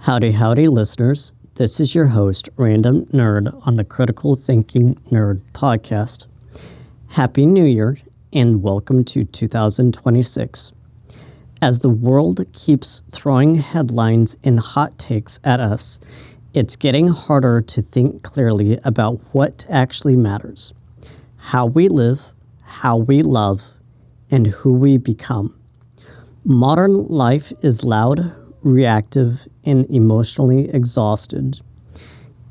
Howdy, howdy, listeners. This is your host, Random Nerd, on the Critical Thinking Nerd podcast. Happy New Year, and welcome to 2026. As the world keeps throwing headlines and hot takes at us, it's getting harder to think clearly about what actually matters, how we live, how we love, and who we become. Modern life is loud, reactive, and emotionally exhausted.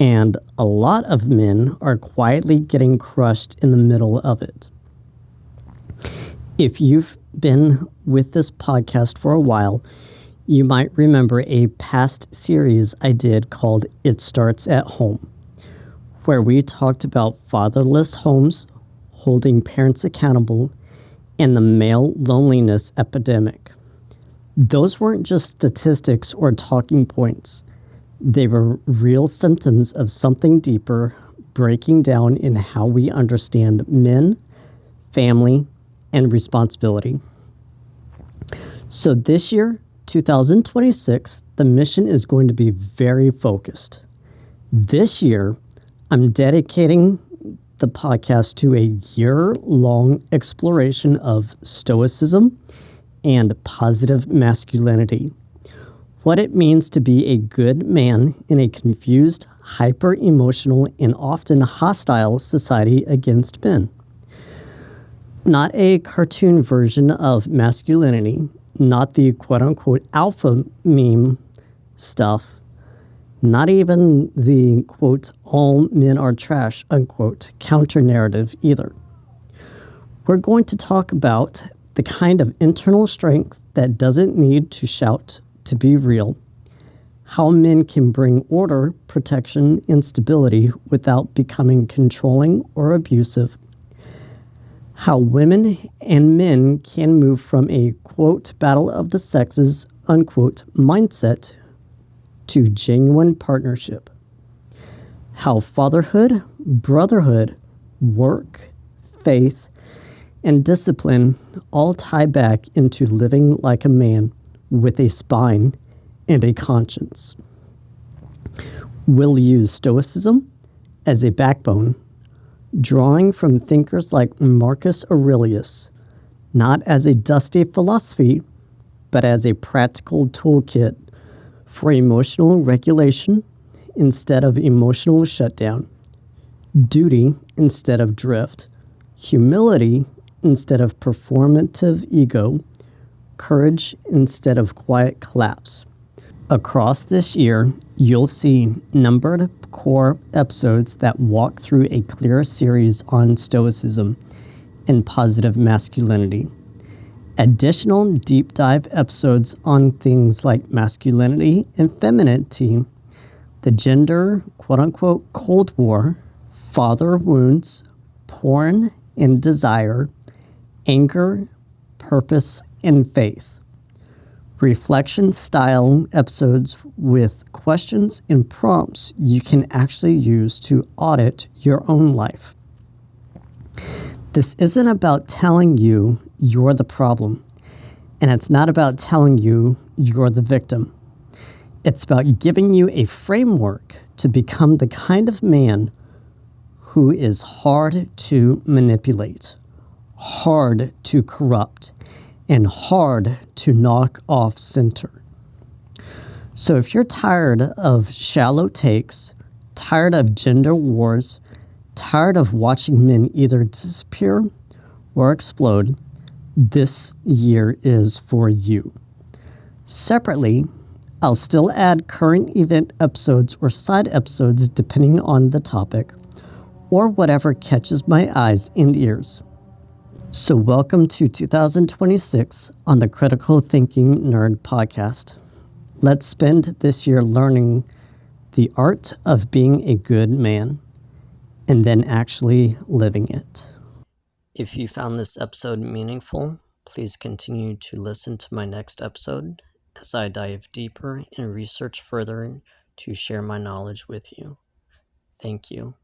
And a lot of men are quietly getting crushed in the middle of it. If you've been with this podcast for a while, you might remember a past series I did called It Starts at Home, where we talked about fatherless homes, holding parents accountable, and the male loneliness epidemic. Those weren't just statistics or talking points. They were real symptoms of something deeper breaking down in how we understand men, family, and responsibility. So this year, 2026, the mission is going to be very focused. This year, I'm dedicating the podcast to a year-long exploration of Stoicism and positive masculinity. What it means to be a good man in a confused, hyper-emotional, and often hostile society against men. Not a cartoon version of masculinity, not the quote-unquote alpha meme stuff, not even the quote all men are trash unquote counter-narrative either. We're going to talk about the kind of internal strength that doesn't need to shout to be real, how men can bring order, protection, and stability without becoming controlling or abusive, how women and men can move from a, quote, battle of the sexes, unquote, mindset to genuine partnership, how fatherhood, brotherhood, work, faith, and discipline all tie back into living like a man with a spine and a conscience. We'll use Stoicism as a backbone, drawing from thinkers like Marcus Aurelius, not as a dusty philosophy, but as a practical toolkit for emotional regulation instead of emotional shutdown, duty instead of drift, humility instead of performative ego, courage instead of quiet collapse. Across this year, you'll see numbered core episodes that walk through a clear series on Stoicism and positive masculinity. Additional deep dive episodes on things like masculinity and femininity, the gender quote-unquote Cold War, father wounds, porn and desire, anger, purpose, and faith. Reflection style episodes with questions and prompts you can actually use to audit your own life. This isn't about telling you you're the problem, and it's not about telling you you're the victim. It's about giving you a framework to become the kind of man who is hard to manipulate, hard to corrupt, and hard to knock off center. So if you're tired of shallow takes, tired of gender wars, tired of watching men either disappear or explode, this year is for you. Separately, I'll still add current event episodes or side episodes depending on the topic, or whatever catches my eyes and ears. So welcome to 2026 on the Critical Thinking Nerd podcast. Let's spend this year learning the art of being a good man and then actually living it. If you found this episode meaningful, please continue to listen to my next episode as I dive deeper and research further to share my knowledge with you. Thank you.